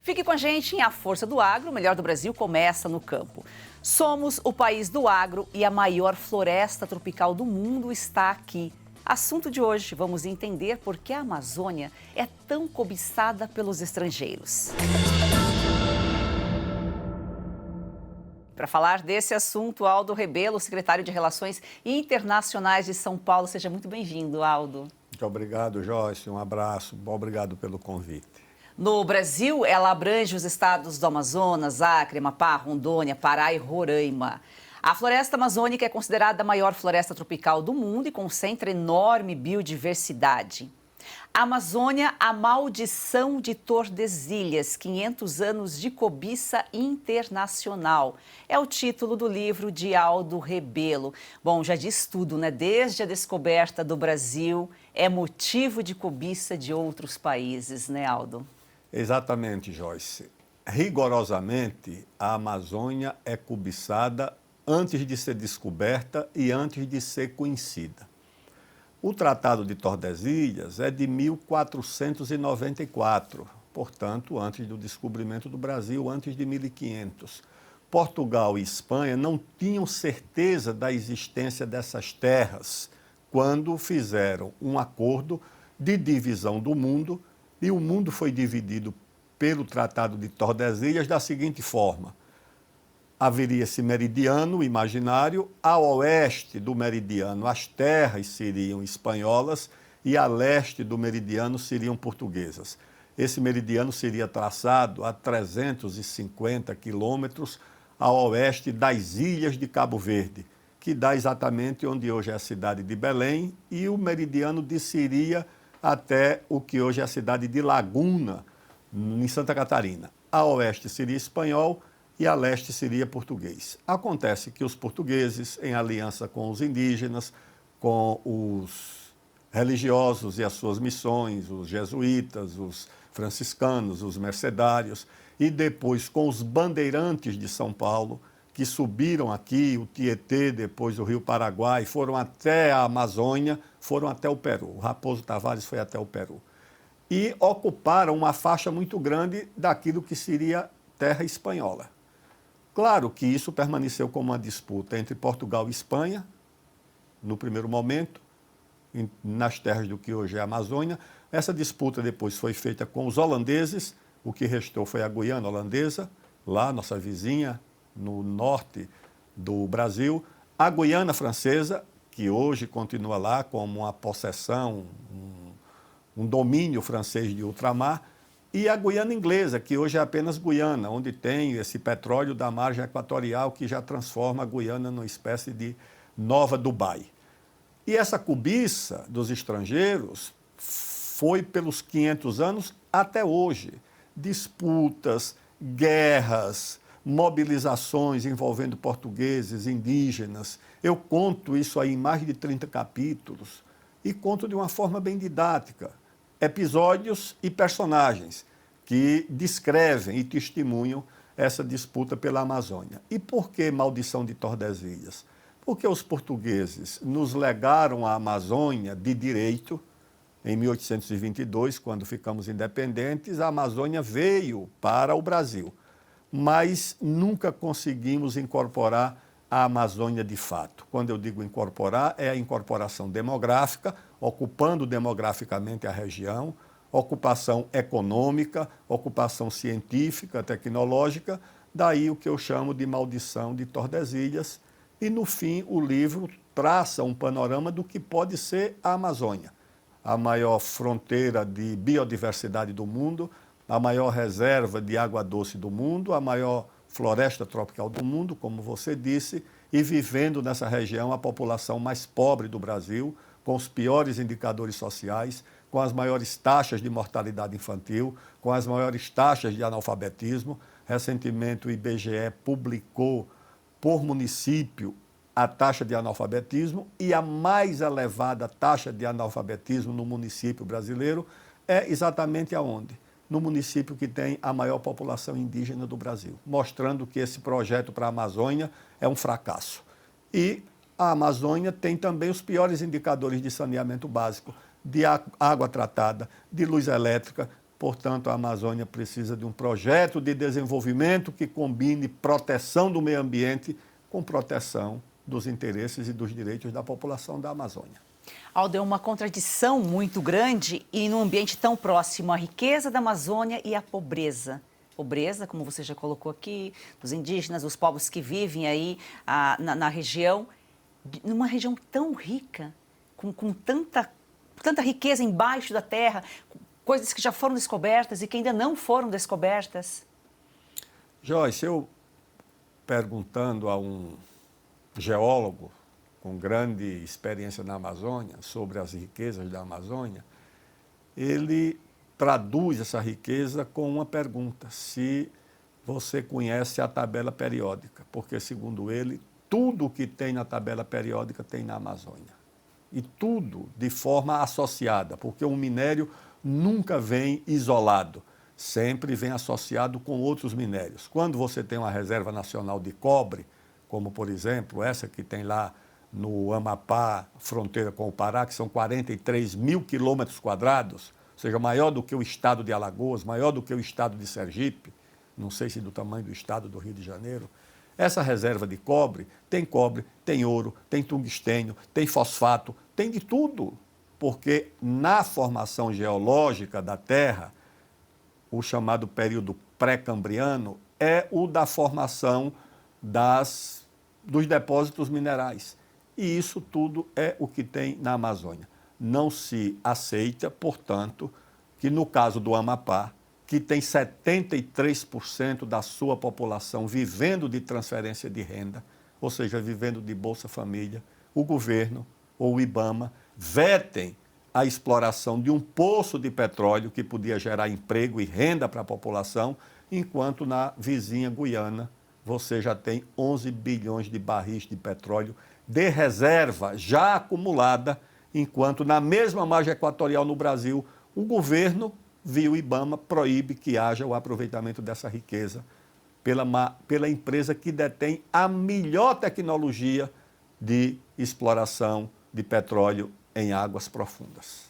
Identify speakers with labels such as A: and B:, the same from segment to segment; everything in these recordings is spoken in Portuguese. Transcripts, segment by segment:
A: Fique com a gente em A Força do Agro, o melhor do Brasil começa no campo. Somos o país do agro e a maior floresta tropical do mundo está aqui. Assunto de hoje, vamos entender por que a Amazônia é tão cobiçada pelos estrangeiros. Para falar desse assunto, Aldo Rebelo, secretário de Relações Internacionais de São Paulo. Seja muito bem-vindo, Aldo.
B: Muito obrigado, Joyce. Um abraço. Obrigado pelo convite.
A: No Brasil, ela abrange os estados do Amazonas, Acre, Amapá, Rondônia, Pará e Roraima. A floresta amazônica é considerada a maior floresta tropical do mundo e concentra enorme biodiversidade. A Amazônia, a maldição de Tordesilhas, 500 anos de cobiça internacional. É o título do livro de Aldo Rebelo. Bom, já diz tudo, né? Desde a descoberta do Brasil, é motivo de cobiça de outros países, né, Aldo?
B: Exatamente, Joyce. Rigorosamente, a Amazônia é cobiçada antes de ser descoberta e antes de ser conhecida. O Tratado de Tordesilhas é de 1494, portanto, antes do descobrimento do Brasil, antes de 1500. Portugal e Espanha não tinham certeza da existência dessas terras quando fizeram um acordo de divisão do mundo, e o mundo foi dividido pelo Tratado de Tordesilhas da seguinte forma: haveria esse meridiano imaginário, a oeste do meridiano as terras seriam espanholas e a leste do meridiano seriam portuguesas. Esse meridiano seria traçado a 350 quilômetros a oeste das ilhas de Cabo Verde, que dá exatamente onde hoje é a cidade de Belém, e o meridiano desceria até o que hoje é a cidade de Laguna, em Santa Catarina. A oeste seria espanhol e a leste seria português. Acontece que os portugueses, em aliança com os indígenas, com os religiosos e as suas missões, os jesuítas, os franciscanos, os mercedários, e depois com os bandeirantes de São Paulo, que subiram aqui, o Tietê, depois o Rio Paraguai, foram até a Amazônia, foram até o Peru. O Raposo Tavares foi até o Peru. E ocuparam uma faixa muito grande daquilo que seria terra espanhola. Claro que isso permaneceu como uma disputa entre Portugal e Espanha, no primeiro momento, nas terras do que hoje é a Amazônia. Essa disputa depois foi feita com os holandeses, o que restou foi a Guiana holandesa, lá, nossa vizinha, no norte do Brasil. A Guiana francesa, que hoje continua lá como uma possessão, um domínio francês de ultramar, e a Guiana inglesa, que hoje é apenas Guiana, onde tem esse petróleo da margem equatorial que já transforma a Guiana numa espécie de nova Dubai. E essa cobiça dos estrangeiros foi pelos 500 anos até hoje. Disputas, guerras, mobilizações envolvendo portugueses, indígenas. Eu conto isso aí em mais de 30 capítulos e conto de uma forma bem didática. Episódios e personagens que descrevem e testemunham essa disputa pela Amazônia. E por que maldição de Tordesilhas? Porque os portugueses nos legaram a Amazônia de direito. Em 1822, quando ficamos independentes, a Amazônia veio para o Brasil, mas nunca conseguimos incorporar a Amazônia de fato. Quando eu digo incorporar, é a incorporação demográfica, ocupando demograficamente a região, ocupação econômica, ocupação científica, tecnológica, daí o que eu chamo de maldição de Tordesilhas. E, no fim, o livro traça um panorama do que pode ser a Amazônia, a maior fronteira de biodiversidade do mundo, a maior reserva de água doce do mundo, a maior floresta tropical do mundo, como você disse, e vivendo nessa região a população mais pobre do Brasil, com os piores indicadores sociais, com as maiores taxas de mortalidade infantil, com as maiores taxas de analfabetismo. Recentemente o IBGE publicou por município a taxa de analfabetismo, e a mais elevada taxa de analfabetismo no município brasileiro é exatamente aonde? No município que tem a maior população indígena do Brasil, mostrando que esse projeto para a Amazônia é um fracasso. E a Amazônia tem também os piores indicadores de saneamento básico, de água tratada, de luz elétrica, Portanto, a Amazônia precisa de um projeto de desenvolvimento que combine proteção do meio ambiente com proteção dos interesses e dos direitos da população da Amazônia.
A: Aldo, é uma contradição muito grande e num ambiente tão próximo, a riqueza da Amazônia e a pobreza. Pobreza, como você já colocou aqui, dos indígenas, dos povos que vivem aí na região, numa região tão rica, com tanta riqueza embaixo da terra, coisas que já foram descobertas e que ainda não foram descobertas.
B: Joyce, eu perguntando a um geólogo com grande experiência na Amazônia, sobre as riquezas da Amazônia, ele traduz essa riqueza com uma pergunta: se você conhece a tabela periódica, porque, segundo ele, tudo o que tem na tabela periódica tem na Amazônia. E tudo de forma associada, porque um minério nunca vem isolado, sempre vem associado com outros minérios. Quando você tem uma reserva nacional de cobre, como, por exemplo, essa que tem lá no Amapá, fronteira com o Pará, que são 43 mil quilômetros quadrados, ou seja, maior do que o estado de Alagoas, maior do que o estado de Sergipe, não sei se do tamanho do estado do Rio de Janeiro. Essa reserva de cobre, tem ouro, tem tungstênio, tem fosfato, tem de tudo, porque na formação geológica da Terra, o chamado período pré-cambriano é o da formação dos depósitos minerais. E isso tudo é o que tem na Amazônia. Não se aceita, portanto, que no caso do Amapá, que tem 73% da sua população vivendo de transferência de renda, ou seja, vivendo de Bolsa Família, o governo ou o IBAMA vetem a exploração de um poço de petróleo que podia gerar emprego e renda para a população, enquanto na vizinha Guiana você já tem 11 bilhões de barris de petróleo de reserva já acumulada, enquanto na mesma margem equatorial no Brasil, o governo, via o IBAMA, proíbe que haja o aproveitamento dessa riqueza pela empresa que detém a melhor tecnologia de exploração de petróleo em águas profundas.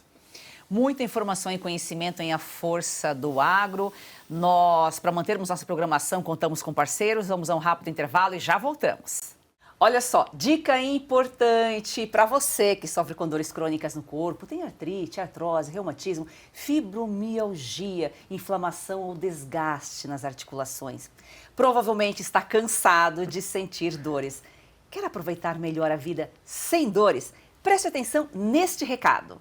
A: Muita informação e conhecimento em A Força do Agro. Nós, para mantermos nossa programação, contamos com parceiros. Vamos a um rápido intervalo e já voltamos. Olha só, dica importante para você que sofre com dores crônicas no corpo, tem artrite, artrose, reumatismo, fibromialgia, inflamação ou desgaste nas articulações. Provavelmente está cansado de sentir dores. Quer aproveitar melhor a vida sem dores? Preste atenção neste recado.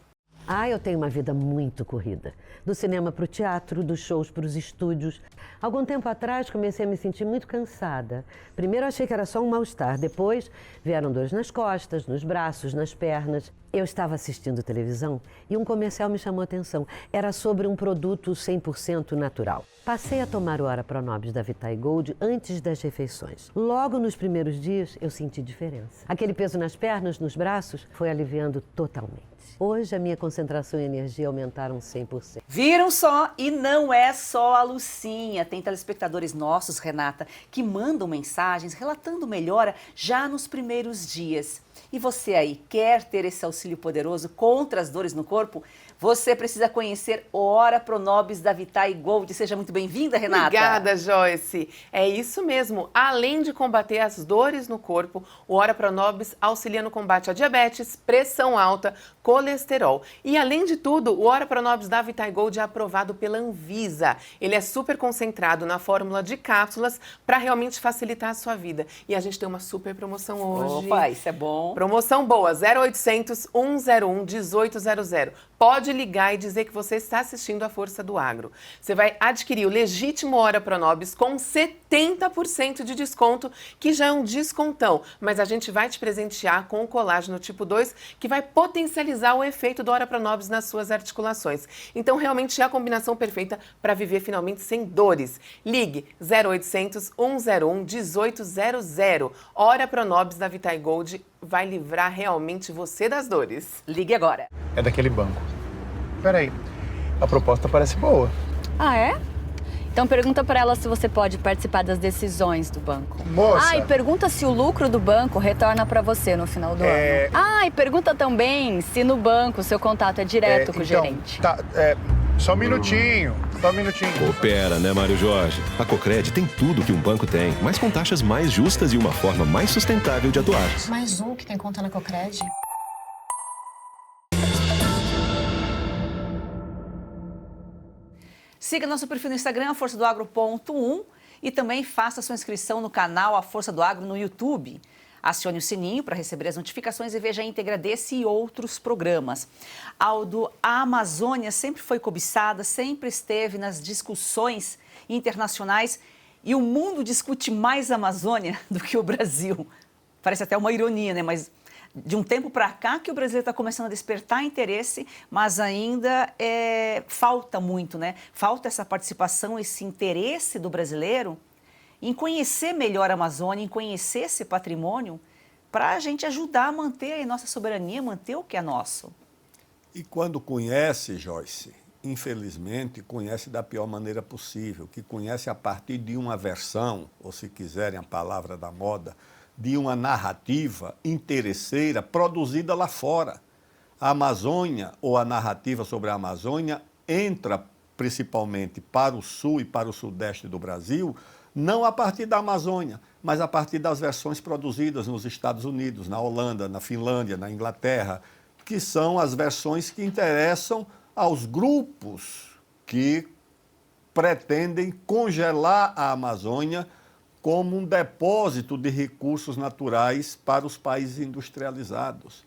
C: Eu tenho uma vida muito corrida. Do cinema para o teatro, dos shows para os estúdios. Algum tempo atrás comecei a me sentir muito cansada. Primeiro achei que era só um mal-estar. Depois vieram dores nas costas, nos braços, nas pernas. Eu estava assistindo televisão e um comercial me chamou a atenção. Era sobre um produto 100% natural. Passei a tomar o Ora Pronobis da Vitae Gold antes das refeições. Logo nos primeiros dias eu senti diferença. Aquele peso nas pernas, nos braços, foi aliviando totalmente. Hoje a minha concentração e energia aumentaram 100%.
A: Viram só? E não é só a Lucinha. Tem telespectadores nossos, Renata, que mandam mensagens relatando melhora já nos primeiros dias. E você aí, quer ter esse auxílio poderoso contra as dores no corpo? Você precisa conhecer o Ora Pronobis da Vitae Gold. Seja muito bem-vinda, Renata.
D: Obrigada, Joyce. É isso mesmo. Além de combater as dores no corpo, o Ora Pronobis auxilia no combate à diabetes, pressão alta, colesterol. E além de tudo, o Ora Pronobis da Vitae Gold é aprovado pela Anvisa. Ele é super concentrado na fórmula de cápsulas para realmente facilitar a sua vida. E a gente tem uma super promoção hoje.
A: Opa, isso é bom.
D: Promoção boa, 0800 101 1800. Pode ligar e dizer que você está assistindo a Força do Agro. Você vai adquirir o legítimo Ora Pronobis com 70% de desconto, que já é um descontão. Mas a gente vai te presentear com o colágeno tipo 2, que vai potencializar o efeito do Ora Pronobis nas suas articulações. Então, realmente é a combinação perfeita para viver finalmente sem dores. Ligue 0800 101 1800. Ora Pronobis da Vitae Gold vai livrar realmente você das dores.
A: Ligue agora.
E: É daquele banco. Peraí, a proposta parece boa.
F: Ah, é? Então pergunta para ela se você pode participar das decisões do banco.
E: Moça!
F: E pergunta se o lucro do banco retorna para você no final do ano. E pergunta também se no banco o seu contato é direto com o gerente.
E: Só um minutinho, só um minutinho.
G: Coopera, né, Mário Jorge? A Cocred tem tudo que um banco tem, mas com taxas mais justas e uma forma mais sustentável de atuar.
H: Mais um que tem conta na Cocred.
A: Siga nosso perfil no Instagram, forçadoagro.1, e também faça sua inscrição no canal A Força do Agro no YouTube. Acione o sininho para receber as notificações e veja a íntegra desse e outros programas. Aldo, a Amazônia sempre foi cobiçada, sempre esteve nas discussões internacionais e o mundo discute mais a Amazônia do que o Brasil. Parece até uma ironia, né? Mas de um tempo para cá que o brasileiro está começando a despertar interesse, mas ainda falta muito, né? Falta essa participação, esse interesse do brasileiro em conhecer melhor a Amazônia, em conhecer esse patrimônio, para a gente ajudar a manter a nossa soberania, manter o que é nosso.
B: E quando conhece, Joyce, infelizmente, conhece da pior maneira possível, que conhece a partir de uma versão, ou se quiserem a palavra da moda, de uma narrativa interesseira produzida lá fora. A Amazônia, ou a narrativa sobre a Amazônia, entra principalmente para o sul e para o sudeste do Brasil, não a partir da Amazônia, mas a partir das versões produzidas nos Estados Unidos, na Holanda, na Finlândia, na Inglaterra, que são as versões que interessam aos grupos que pretendem congelar a Amazônia como um depósito de recursos naturais para os países industrializados.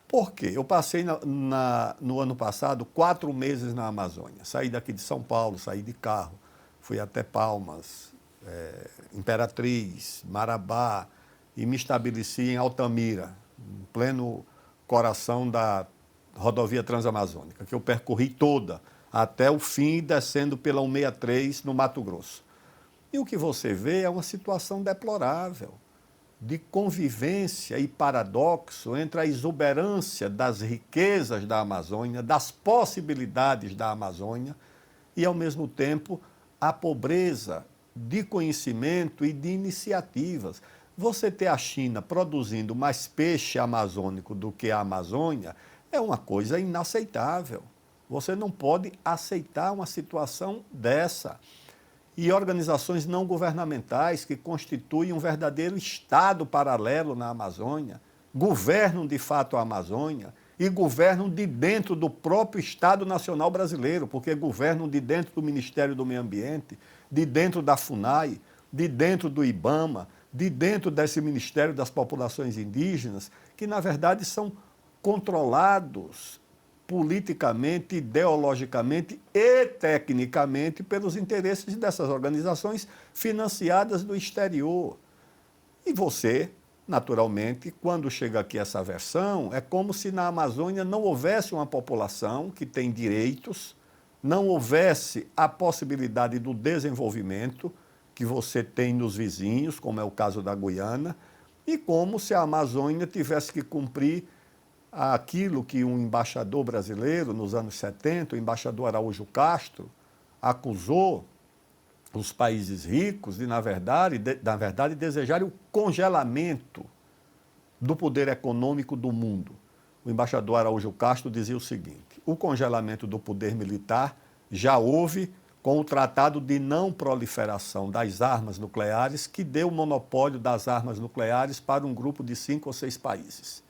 B: Por quê? Eu passei no ano passado 4 meses na Amazônia. Saí daqui de São Paulo, saí de carro, fui até Palmas, Imperatriz, Marabá, e me estabeleci em Altamira, em pleno coração da rodovia transamazônica, que eu percorri toda, até o fim, descendo pela 163 no Mato Grosso. E o que você vê é uma situação deplorável, de convivência e paradoxo entre a exuberância das riquezas da Amazônia, das possibilidades da Amazônia, e, ao mesmo tempo, a pobreza de conhecimento e de iniciativas. Você ter a China produzindo mais peixe amazônico do que a Amazônia é uma coisa inaceitável. Você não pode aceitar uma situação dessa. E organizações não governamentais que constituem um verdadeiro Estado paralelo na Amazônia, governam de fato a Amazônia e governam de dentro do próprio Estado Nacional Brasileiro, porque governam de dentro do Ministério do Meio Ambiente, de dentro da FUNAI, de dentro do IBAMA, de dentro desse Ministério das Populações Indígenas, que na verdade são controlados politicamente, ideologicamente e tecnicamente pelos interesses dessas organizações financiadas do exterior. E você, naturalmente, quando chega aqui essa versão, é como se na Amazônia não houvesse uma população que tem direitos, não houvesse a possibilidade do desenvolvimento que você tem nos vizinhos, como é o caso da Guiana, e como se a Amazônia tivesse que cumprir aquilo que um embaixador brasileiro, nos anos 70, o embaixador Araújo Castro, acusou os países ricos de, na verdade, desejarem o congelamento do poder econômico do mundo. O embaixador Araújo Castro dizia o seguinte: o congelamento do poder militar já houve com o Tratado de Não Proliferação das Armas Nucleares, que deu o monopólio das armas nucleares para um grupo de 5 ou 6 países.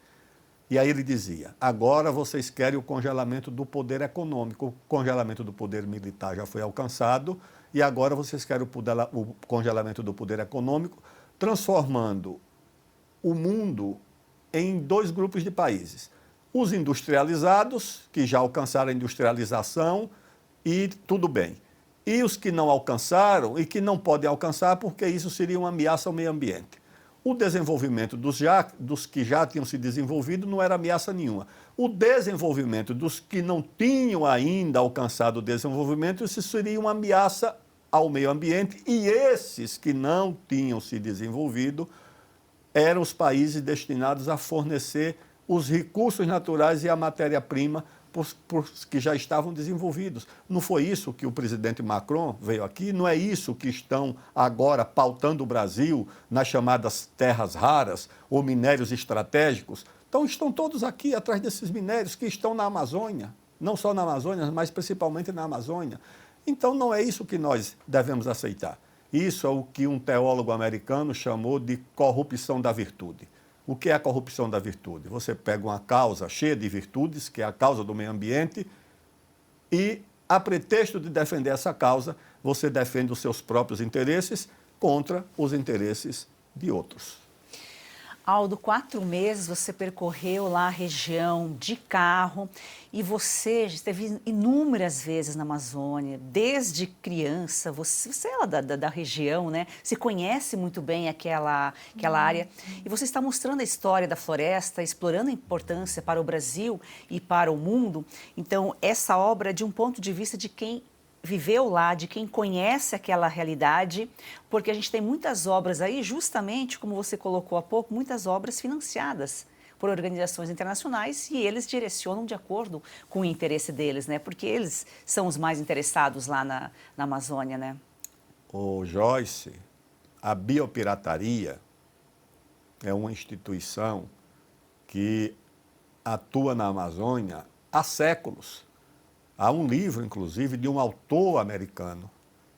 B: E aí ele dizia: agora vocês querem o congelamento do poder econômico, o congelamento do poder militar já foi alcançado, e agora vocês querem o congelamento do poder econômico, transformando o mundo em 2 grupos de países. Os industrializados, que já alcançaram a industrialização, e tudo bem. E os que não alcançaram e que não podem alcançar, porque isso seria uma ameaça ao meio ambiente. O desenvolvimento dos que já tinham se desenvolvido não era ameaça nenhuma. O desenvolvimento dos que não tinham ainda alcançado o desenvolvimento, isso seria uma ameaça ao meio ambiente, e esses que não tinham se desenvolvido eram os países destinados a fornecer os recursos naturais e a matéria-prima para os que já estavam desenvolvidos. Não foi isso que o presidente Macron veio aqui? Não é isso que estão agora pautando o Brasil nas chamadas terras raras ou minérios estratégicos? Então estão todos aqui atrás desses minérios que estão na Amazônia. não só na Amazônia, mas principalmente na Amazônia. Então, não é isso que nós devemos aceitar. Isso é o que um teólogo americano chamou de corrupção da virtude. O que é a corrupção da virtude? Você pega uma causa cheia de virtudes, que é a causa do meio ambiente, e, a pretexto de defender essa causa, você defende os seus próprios interesses contra os interesses de outros.
A: Aldo, 4 meses você percorreu lá a região de carro e você esteve inúmeras vezes na Amazônia, desde criança, você é lá da região, né? Se conhece muito bem aquela área e você está mostrando a história da floresta, explorando a importância para o Brasil e para o mundo. Então, essa obra é de um ponto de vista de quem viveu lá, de quem conhece aquela realidade, porque a gente tem muitas obras aí, justamente, como você colocou há pouco, muitas obras financiadas por organizações internacionais e eles direcionam de acordo com o interesse deles, né? Porque eles são os mais interessados lá na Amazônia, né?
B: Ô Joyce, a biopirataria é uma instituição que atua na Amazônia há séculos. Há um livro, inclusive, de um autor americano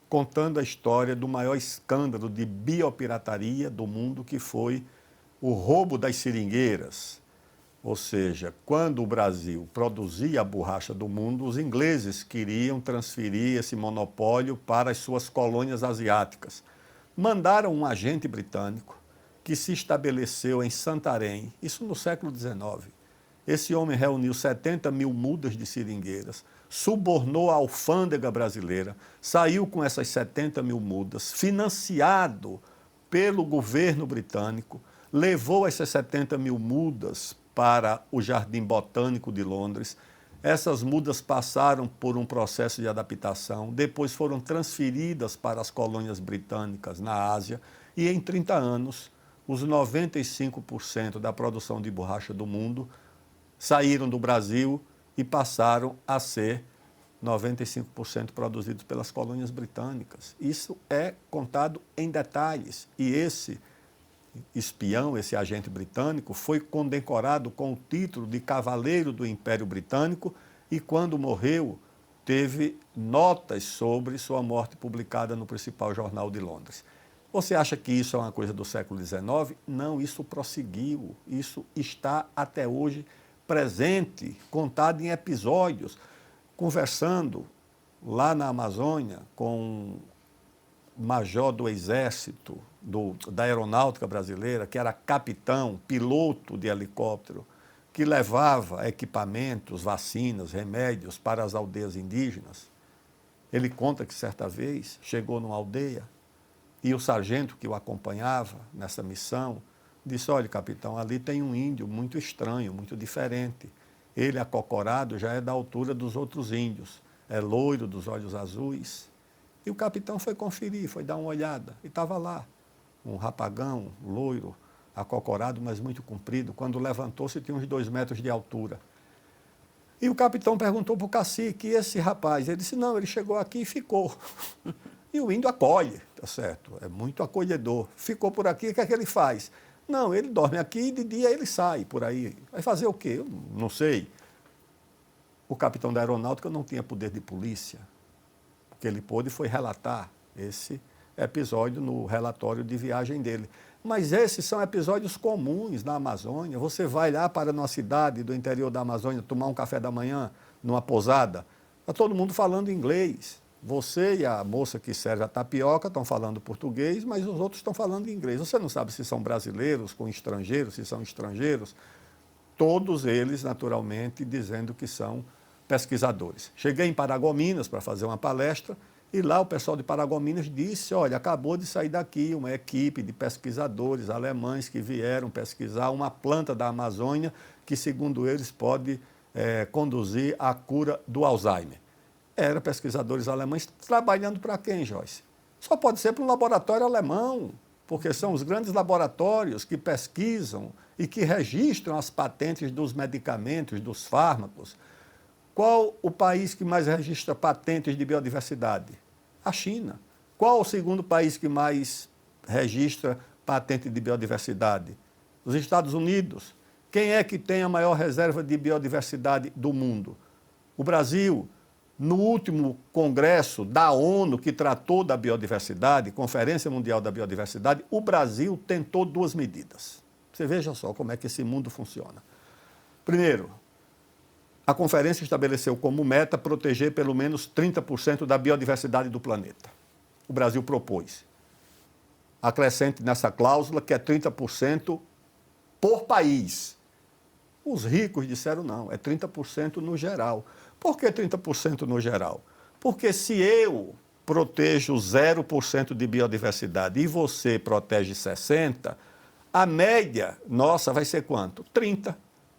B: contando a história do maior escândalo de biopirataria do mundo, que foi o roubo das seringueiras. Ou seja, quando o Brasil produzia a borracha do mundo, os ingleses queriam transferir esse monopólio para as suas colônias asiáticas. Mandaram um agente britânico que se estabeleceu em Santarém, isso no século XIX. Esse homem reuniu 70 mil mudas de seringueiras, subornou a alfândega brasileira, saiu com essas 70 mil mudas, financiado pelo governo britânico, levou essas 70 mil mudas para o Jardim Botânico de Londres. Essas mudas passaram por um processo de adaptação, depois foram transferidas para as colônias britânicas na Ásia e em 30 anos, os 95% da produção de borracha do mundo saíram do Brasil e passaram a ser 95% produzidos pelas colônias britânicas. Isso é contado em detalhes. E esse espião, esse agente britânico, foi condecorado com o título de Cavaleiro do Império Britânico e, quando morreu, teve notas sobre sua morte publicada no principal jornal de Londres. Você acha que isso é uma coisa do século XIX? Não, isso prosseguiu. Isso está até hoje presente, contado em episódios, conversando lá na Amazônia com o major do Exército, da Aeronáutica Brasileira, que era capitão, piloto de helicóptero, que levava equipamentos, vacinas, remédios para as aldeias indígenas. Ele conta que certa vez chegou numa aldeia e o sargento que o acompanhava nessa missão disse: olha, capitão, ali tem um índio muito estranho, muito diferente. Ele, acocorado, já é da altura dos outros índios. É loiro, dos olhos azuis. E o capitão foi conferir, foi dar uma olhada. E estava lá, um rapagão, loiro, acocorado, mas muito comprido. Quando levantou-se, tinha uns 2 metros de altura. E o capitão perguntou para o cacique: e esse rapaz? Ele disse: não, ele chegou aqui e ficou. E o índio acolhe, tá certo? É muito acolhedor. Ficou por aqui, o que é que ele faz? Não, ele dorme aqui e de dia ele sai por aí. Vai fazer o quê? Eu não sei. O capitão da aeronáutica não tinha poder de polícia. O que ele pôde foi relatar esse episódio no relatório de viagem dele. Mas esses são episódios comuns na Amazônia. Você vai lá para uma cidade do interior da Amazônia tomar um café da manhã numa pousada, está todo mundo falando inglês. Você e a moça que serve a tapioca estão falando português, mas os outros estão falando inglês. Você não sabe se são brasileiros com estrangeiros, se são estrangeiros. Todos eles, naturalmente, dizendo que são pesquisadores. Cheguei em Paragominas para fazer uma palestra e lá o pessoal de Paragominas disse: olha, acabou de sair daqui uma equipe de pesquisadores alemães que vieram pesquisar uma planta da Amazônia que, segundo eles, pode conduzir à cura do Alzheimer. Eram pesquisadores alemães trabalhando para quem, Joyce? Só pode ser para um laboratório alemão, porque são os grandes laboratórios que pesquisam e que registram as patentes dos medicamentos, dos fármacos. Qual o país que mais registra patentes de biodiversidade? A China. Qual o segundo país que mais registra patente de biodiversidade? Os Estados Unidos. Quem é que tem a maior reserva de biodiversidade do mundo? O Brasil, no último congresso da ONU que tratou da biodiversidade, Conferência Mundial da Biodiversidade, o Brasil tentou 2 medidas. Você veja só como é que esse mundo funciona. Primeiro, a conferência estabeleceu como meta proteger pelo menos 30% da biodiversidade do planeta. O Brasil propôs. Acrescente nessa cláusula que é 30% por país. Os ricos disseram não, é 30% no geral. Por que 30% no geral? Porque se eu protejo 0% de biodiversidade e você protege 60%, a média nossa vai ser quanto? 30%.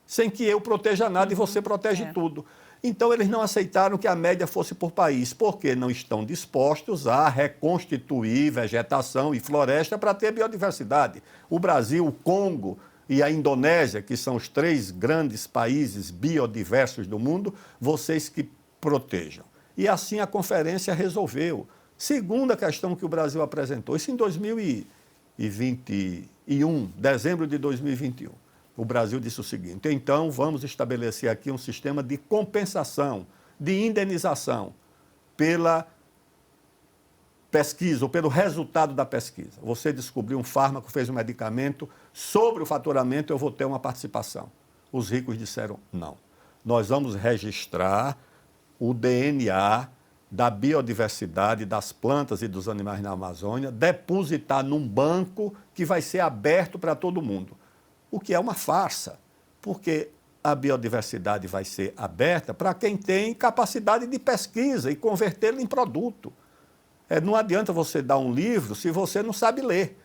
B: Sem que eu proteja nada e você protege tudo. Então, eles não aceitaram que a média fosse por país, porque não estão dispostos a reconstituir vegetação e floresta para ter biodiversidade. O Brasil, o Congo e a Indonésia, que são os 3 grandes países biodiversos do mundo, vocês que protejam. E assim a conferência resolveu. Segunda questão que o Brasil apresentou, isso em 2021, dezembro de 2021. O Brasil disse o seguinte: então vamos estabelecer aqui um sistema de compensação, de indenização pela pesquisa ou pelo resultado da pesquisa. Você descobriu um fármaco, fez um medicamento, sobre o faturamento eu vou ter uma participação. Os ricos disseram não. Nós vamos registrar o DNA da biodiversidade das plantas e dos animais na Amazônia, depositar num banco que vai ser aberto para todo mundo. O que é uma farsa, porque a biodiversidade vai ser aberta para quem tem capacidade de pesquisa e convertê-la em produto. Não adianta você dar um livro se você não sabe ler.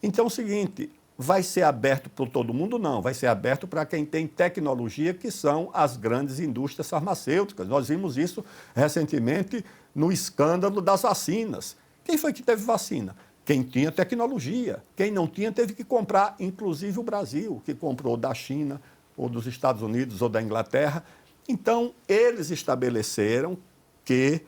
B: Então é o seguinte, vai ser aberto para todo mundo? Não, vai ser aberto para quem tem tecnologia, que são as grandes indústrias farmacêuticas. Nós vimos isso recentemente no escândalo das vacinas. Quem foi que teve vacina? Quem tinha tecnologia. Quem não tinha teve que comprar, inclusive o Brasil, que comprou da China, ou dos Estados Unidos, ou da Inglaterra. Então, eles estabeleceram que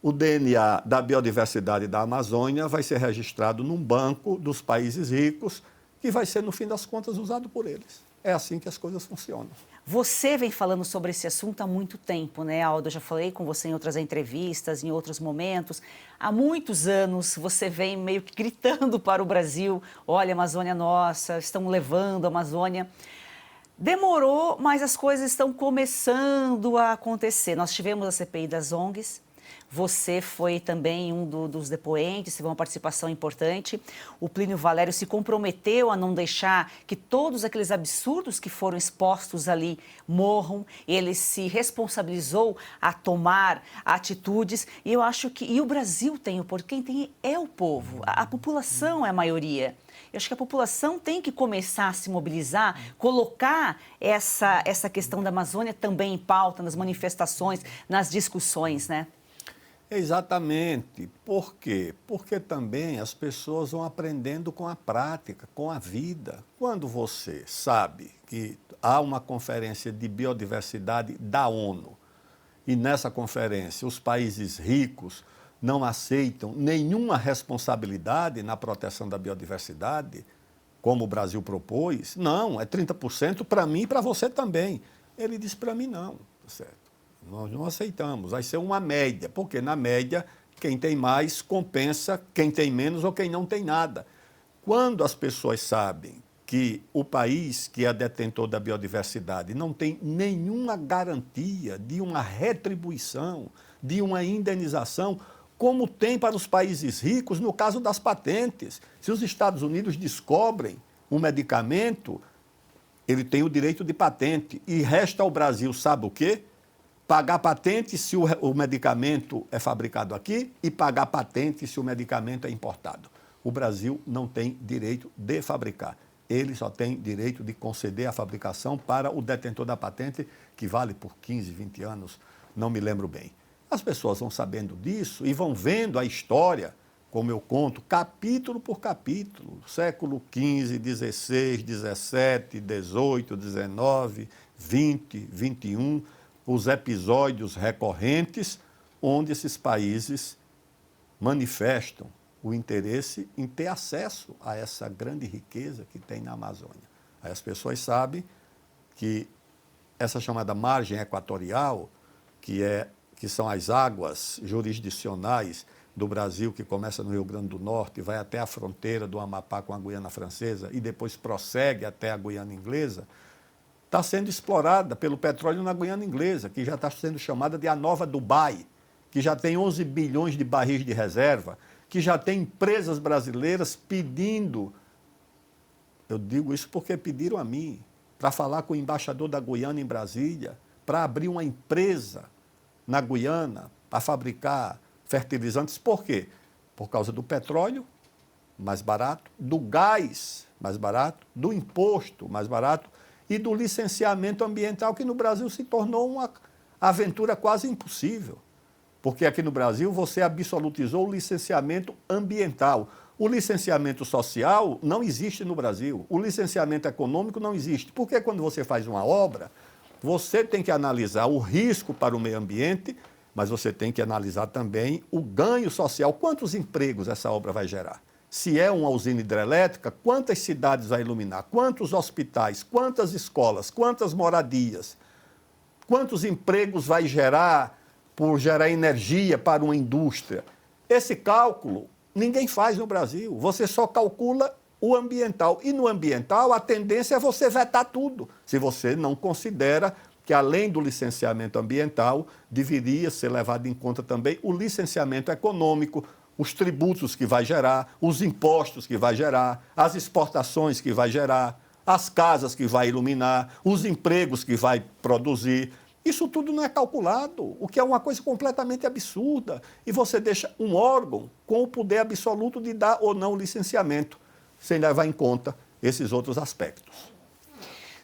B: o DNA da biodiversidade da Amazônia vai ser registrado num banco dos países ricos, que vai ser, no fim das contas, usado por eles. É assim que as coisas funcionam.
A: Você vem falando sobre esse assunto há muito tempo, né, Aldo? Eu já falei com você em outras entrevistas, em outros momentos. Há muitos anos você vem meio que gritando para o Brasil: olha, a Amazônia é nossa, estão levando a Amazônia. Demorou, mas as coisas estão começando a acontecer. Nós tivemos a CPI das ONGs. Você foi também um dos depoentes, teve uma participação importante. O Plínio Valério se comprometeu a não deixar que todos aqueles absurdos que foram expostos ali morram. Ele se responsabilizou a tomar atitudes. E eu acho que... E o Brasil tem o poder. Quem tem é o povo. A população é a maioria. Eu acho que a população tem que começar a se mobilizar, colocar essa questão da Amazônia também em pauta, nas manifestações, nas discussões, né?
B: Exatamente. Por quê? Porque também as pessoas vão aprendendo com a prática, com a vida. Quando você sabe que há uma conferência de biodiversidade da ONU e nessa conferência os países ricos não aceitam nenhuma responsabilidade na proteção da biodiversidade, como o Brasil propôs, não, é 30% para mim e para você também. Ele disse para mim não, certo? Nós não aceitamos, vai ser uma média, porque na média quem tem mais compensa quem tem menos ou quem não tem nada. Quando as pessoas sabem que o país que é detentor da biodiversidade não tem nenhuma garantia de uma retribuição, de uma indenização, como tem para os países ricos no caso das patentes. Se os Estados Unidos descobrem um medicamento, ele tem o direito de patente e resta ao Brasil, sabe o quê? Pagar patente se o medicamento é fabricado aqui e pagar patente se o medicamento é importado. O Brasil não tem direito de fabricar. Ele só tem direito de conceder a fabricação para o detentor da patente, que vale por 15, 20 anos, não me lembro bem. As pessoas vão sabendo disso e vão vendo a história, como eu conto, capítulo por capítulo, século XV, XVI, XVII, XVIII, XIX, XX, XXI, os episódios recorrentes onde esses países manifestam o interesse em ter acesso a essa grande riqueza que tem na Amazônia. Aí as pessoas sabem que essa chamada margem equatorial, que são as águas jurisdicionais do Brasil, que começa no Rio Grande do Norte, vai até a fronteira do Amapá com a Guiana Francesa e depois prossegue até a Guiana Inglesa, está sendo explorada pelo petróleo na Guiana Inglesa, que já está sendo chamada de a nova Dubai, que já tem 11 bilhões de barris de reserva, que já tem empresas brasileiras pedindo, eu digo isso porque pediram a mim, para falar com o embaixador da Guiana em Brasília, para abrir uma empresa na Guiana para fabricar fertilizantes. Por quê? Por causa do petróleo mais barato, do gás mais barato, do imposto mais barato e do licenciamento ambiental, que no Brasil se tornou uma aventura quase impossível. Porque aqui no Brasil você absolutizou o licenciamento ambiental. O licenciamento social não existe no Brasil. O licenciamento econômico não existe. Porque quando você faz uma obra, você tem que analisar o risco para o meio ambiente, mas você tem que analisar também o ganho social. Quantos empregos essa obra vai gerar? Se é uma usina hidrelétrica, quantas cidades vai iluminar? Quantos hospitais? Quantas escolas? Quantas moradias? Quantos empregos vai gerar por gerar energia para uma indústria? Esse cálculo ninguém faz no Brasil. Você só calcula o ambiental. E no ambiental, a tendência é você vetar tudo, se você não considera que, além do licenciamento ambiental, deveria ser levado em conta também o licenciamento econômico, os tributos que vai gerar, os impostos que vai gerar, as exportações que vai gerar, as casas que vai iluminar, os empregos que vai produzir. Isso tudo não é calculado, o que é uma coisa completamente absurda. E você deixa um órgão com o poder absoluto de dar ou não licenciamento, sem levar em conta esses outros aspectos.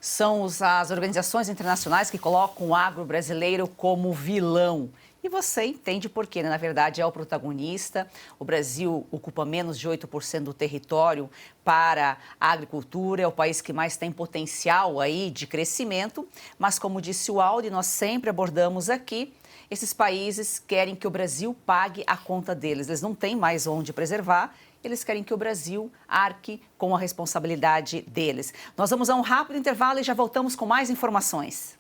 A: São as organizações internacionais que colocam o agro brasileiro como vilão. E você entende por quê, né? Na verdade, é o protagonista. O Brasil ocupa menos de 8% do território para a agricultura, é o país que mais tem potencial aí de crescimento. Mas, como disse o Aldo, e nós sempre abordamos aqui, esses países querem que o Brasil pague a conta deles. Eles não têm mais onde preservar, eles querem que o Brasil arque com a responsabilidade deles. Nós vamos a um rápido intervalo e já voltamos com mais informações.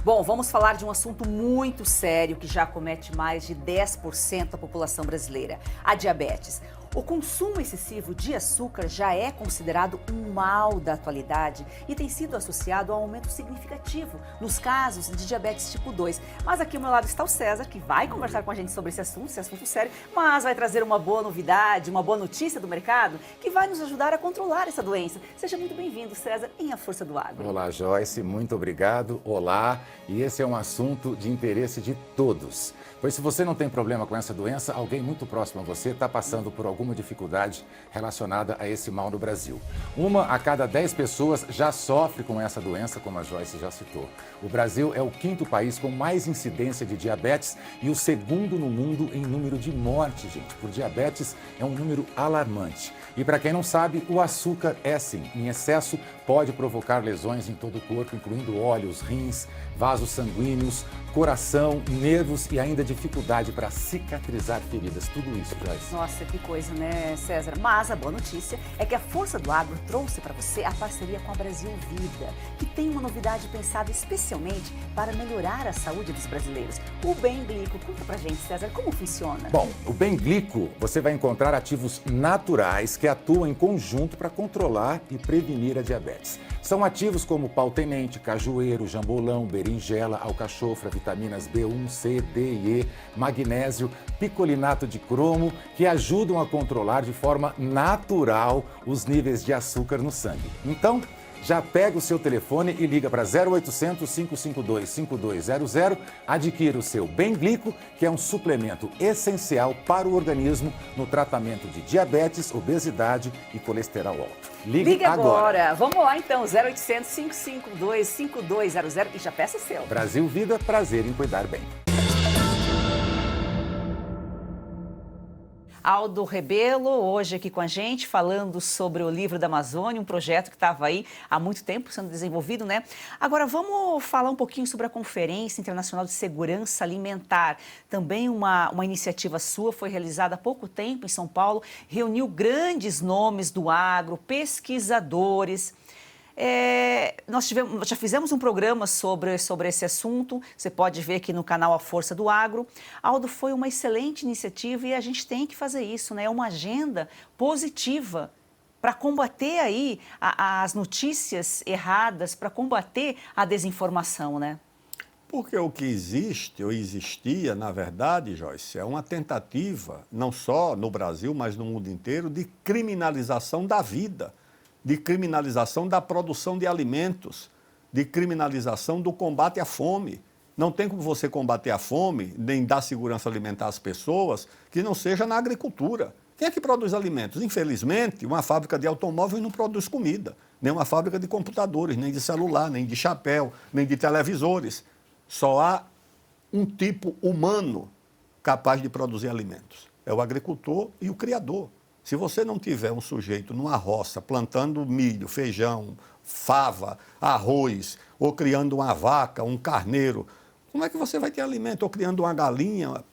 A: Bom, vamos falar de um assunto muito sério que já acomete mais de 10% da população brasileira, a diabetes. O consumo excessivo de açúcar já é considerado um mal da atualidade e tem sido associado a um aumento significativo nos casos de diabetes tipo 2. Mas aqui ao meu lado está o César, que vai conversar com a gente sobre esse assunto sério, mas vai trazer uma boa novidade, uma boa notícia do mercado que vai nos ajudar a controlar essa doença. Seja muito bem-vindo, César, em A Força do Agro.
I: Olá, Joyce, muito obrigado. Olá, e esse é um assunto de interesse de todos. Pois se você não tem problema com essa doença, alguém muito próximo a você está passando por alguma dificuldade relacionada a esse mal no Brasil. 1 a cada 10 pessoas já sofre com essa doença, como a Joyce já citou. O Brasil é o 5º país com mais incidência de diabetes e o 2º no mundo em número de mortes, gente. Por diabetes é um número alarmante. E para quem não sabe, o açúcar é sim, em excesso, pode provocar lesões em todo o corpo, incluindo olhos, rins, vasos sanguíneos, coração, nervos e ainda dificuldade para cicatrizar feridas. Tudo isso, Joyce.
A: Nossa, que coisa, né, César? Mas a boa notícia é que a Força do Agro trouxe para você a parceria com a Brasil Vida, que tem uma novidade pensada especialmente para melhorar a saúde dos brasileiros. O Bem Glico. Conta pra gente, César, como funciona?
I: Bom, o Bem Glico, você vai encontrar ativos naturais que atuam em conjunto para controlar e prevenir a diabetes. São ativos como pau-tenente, cajueiro, jambolão, berinjela, alcachofra, vitaminas B1, C, D e E, magnésio, picolinato de cromo, que ajudam a controlar de forma natural os níveis de açúcar no sangue. Então, já pega o seu telefone e liga para 0800 552 5200, adquira o seu Bem Glico, que é um suplemento essencial para o organismo no tratamento de diabetes, obesidade e colesterol alto.
A: Ligue agora. Vamos lá então, 0800 552 5200 e já peça o seu.
I: Brasil Vida, prazer em cuidar bem.
A: Aldo Rebelo, hoje aqui com a gente, falando sobre o Livro da Amazônia, um projeto que estava aí há muito tempo sendo desenvolvido, né? Agora, vamos falar um pouquinho sobre a Conferência Internacional de Segurança Alimentar. Também uma iniciativa sua, foi realizada há pouco tempo em São Paulo, reuniu grandes nomes do agro, pesquisadores. Nós já fizemos um programa sobre esse assunto, você pode ver aqui no canal A Força do Agro. Aldo, foi uma excelente iniciativa e a gente tem que fazer isso, né? É uma agenda positiva para combater aí as notícias erradas, para combater a desinformação, né?
B: Porque o que existe, ou existia, na verdade, Joyce, é uma tentativa, não só no Brasil, mas no mundo inteiro, de criminalização da vida, de criminalização da produção de alimentos, de criminalização do combate à fome. Não tem como você combater a fome, nem dar segurança alimentar às pessoas, que não seja na agricultura. Quem é que produz alimentos? Infelizmente, uma fábrica de automóveis não produz comida, nem uma fábrica de computadores, nem de celular, nem de chapéu, nem de televisores. Só há um tipo humano capaz de produzir alimentos. É o agricultor e o criador. Se você não tiver um sujeito numa roça plantando milho, feijão, fava, arroz, ou criando uma vaca, um carneiro, como é que você vai ter alimento? Ou criando uma galinha,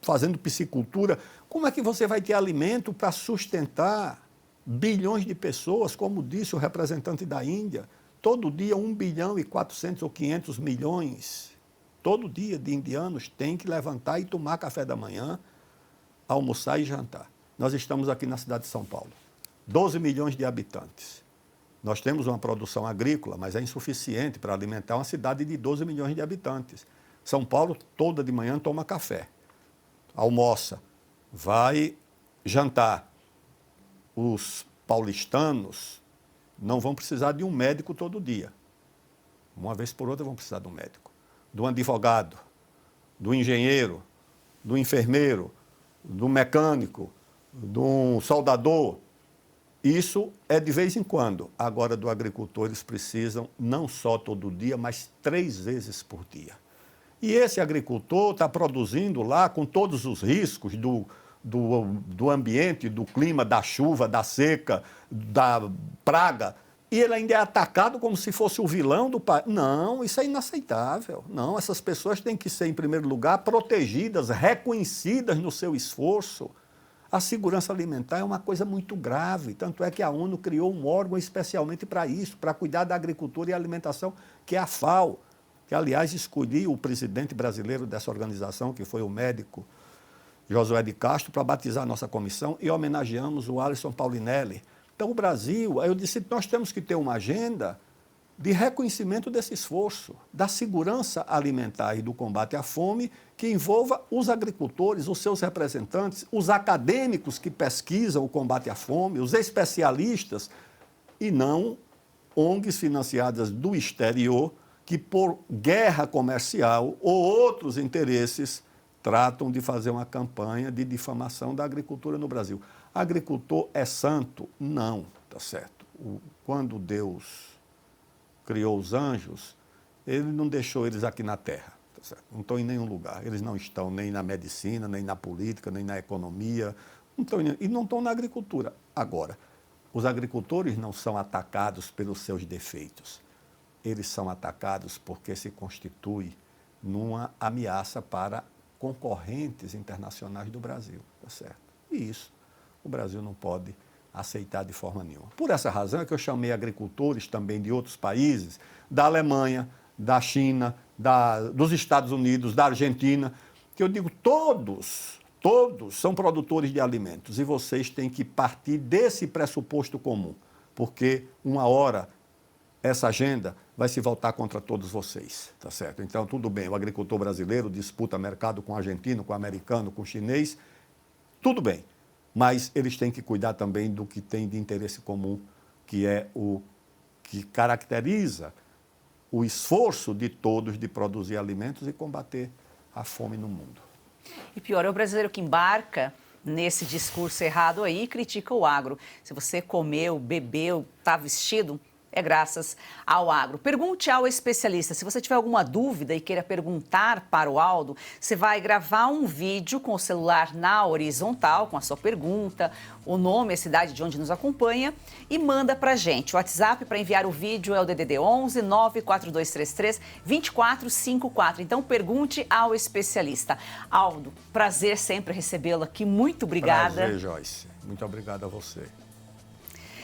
B: fazendo piscicultura, como é que você vai ter alimento para sustentar bilhões de pessoas, como disse o representante da Índia? Todo dia 1 bilhão e 400 ou 500 milhões, todo dia de indianos tem que levantar e tomar café da manhã, almoçar e jantar. Nós estamos aqui na cidade de São Paulo, 12 milhões de habitantes. Nós temos uma produção agrícola, mas é insuficiente para alimentar uma cidade de 12 milhões de habitantes. São Paulo, toda de manhã, toma café, almoça, vai jantar. Os paulistanos não vão precisar de um médico todo dia. Uma vez por outra vão precisar de um médico, de um advogado, do engenheiro, do enfermeiro, do mecânico, de um soldador. Isso é de vez em quando. Agora, do agricultor, eles precisam não só todo dia, mas 3 vezes por dia. E esse agricultor está produzindo lá com todos os riscos do ambiente, do clima, da chuva, da seca, da praga, e ele ainda é atacado como se fosse o vilão do país. Não, isso é inaceitável. Não, essas pessoas têm que ser, em primeiro lugar, protegidas, reconhecidas no seu esforço. A segurança alimentar é uma coisa muito grave, tanto é que a ONU criou um órgão especialmente para isso, para cuidar da agricultura e alimentação, que é a FAO, que, aliás, escolhi o presidente brasileiro dessa organização, que foi o médico Josué de Castro, para batizar a nossa comissão, e homenageamos o Alisson Paulinelli. Então, o Brasil, eu disse, nós temos que ter uma agenda de reconhecimento desse esforço, da segurança alimentar e do combate à fome, que envolva os agricultores, os seus representantes, os acadêmicos que pesquisam o combate à fome, os especialistas, e não ONGs financiadas do exterior, que por guerra comercial ou outros interesses tratam de fazer uma campanha de difamação da agricultura no Brasil. Agricultor é santo? Não, tá certo. Quando Deus criou os anjos, ele não deixou eles aqui na terra, tá certo? Não estão em nenhum lugar. Eles não estão nem na medicina, nem na política, nem na economia, e não estão na agricultura. Agora, os agricultores não são atacados pelos seus defeitos. Eles são atacados porque se constitui numa ameaça para concorrentes internacionais do Brasil, tá certo? E isso o Brasil não pode aceitar de forma nenhuma. Por essa razão é que eu chamei agricultores também de outros países, da Alemanha, da China, dos Estados Unidos, da Argentina, que eu digo, todos são produtores de alimentos e vocês têm que partir desse pressuposto comum, porque uma hora essa agenda vai se voltar contra todos vocês, tá certo? Então, tudo bem, o agricultor brasileiro disputa mercado com o argentino, com o americano, com o chinês, tudo bem, mas eles têm que cuidar também do que tem de interesse comum, que é o que caracteriza o esforço de todos de produzir alimentos e combater a fome no mundo.
A: E pior, é o brasileiro que embarca nesse discurso errado aí e critica o agro. Se você comeu, bebeu, está vestido, é graças ao agro. Pergunte ao especialista. Se você tiver alguma dúvida e queira perguntar para o Aldo, você vai gravar um vídeo com o celular na horizontal, com a sua pergunta, o nome, a cidade de onde nos acompanha e manda para a gente. O WhatsApp para enviar o vídeo é o DDD 11 94233 2454. Então, pergunte ao especialista. Aldo, prazer sempre recebê-lo aqui. Muito obrigada.
B: Prazer, Joyce. Muito obrigado a você.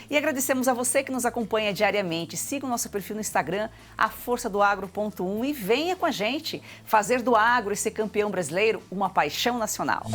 A: E agradecemos a você que nos acompanha diariamente. Siga o nosso perfil no Instagram, aforçadoagro.1, e venha com a gente fazer do agro e ser campeão brasileiro uma paixão nacional.